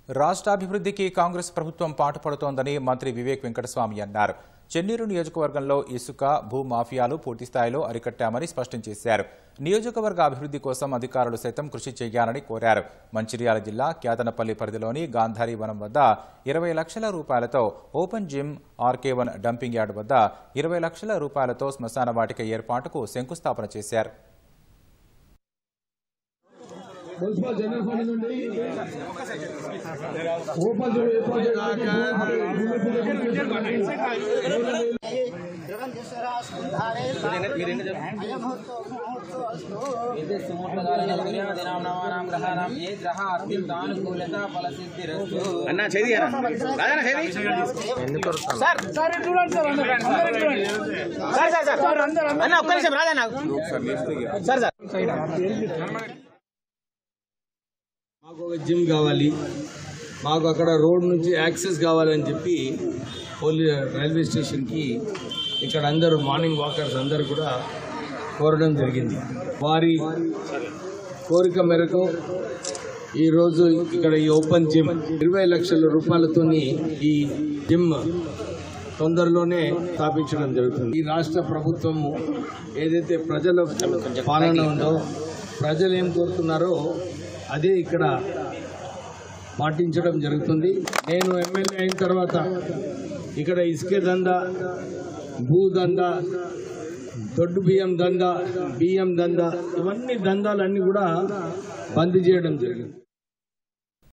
రాష్ట్రాభివృద్ధికి కాంగ్రెస్ ప్రభుత్వం పాటుపడుతోందని మంత్రి వివేక్ వెంకటస్వామి అన్నారు. చెన్నూరు నియోజకవర్గంలో ఇసుక, భూ మాఫియాలు పూర్తిస్థాయిలో అరికట్టామని స్పష్టం చేశారు. నియోజకవర్గ అభివృద్ధి కోసం అధికారులు సైతం కృషి చేయాలని కోరారు. మంచిర్యాల జిల్లా క్యాతనపల్లి పరిధిలోని గాంధారి వనం వద్ద 20 లక్షల రూపాయలతో open gym, RK1 dumping yard వద్ద 20 లక్షల రూపాయలతో శ్మశాన వాటిక ఏర్పాటుకు శంకుస్థాపన చేశారు. మున్సిపల్ జనరల్ ఫండ్ నుండి మాకు ఒక జిమ్ కావాలి, మాకు అక్కడ రోడ్ నుంచి యాక్సెస్ కావాలని చెప్పి రైల్వే స్టేషన్కి ఇక్కడ అందరూ మార్నింగ్ వాకర్స్ అందరూ కూడా కోరడం జరిగింది. వారి కోరిక మేరకు ఈరోజు ఇక్కడ ఈ ఓపెన్ జిమ్ 20 లక్షల రూపాయలతోని ఈ జిమ్ తొందరలోనే స్థాపించడం జరుగుతుంది. ఈ రాష్ట్ర ప్రభుత్వము ఏదైతే ప్రజల పాలన ఉందో, ప్రజలు ఏం కోరుతున్నారో అదే ఇక్కడ పాటించడం జరుగుతుంది. నేను ఎమ్మెల్యే అయిన తర్వాత ఇక్కడ ఇసుక దందా, భూ దందా, దొడ్డు బియ్యం దందా, బియ్యం దందా, ఇవన్నీ దందాలన్నీ కూడా బంద్ చేయడం జరిగింది.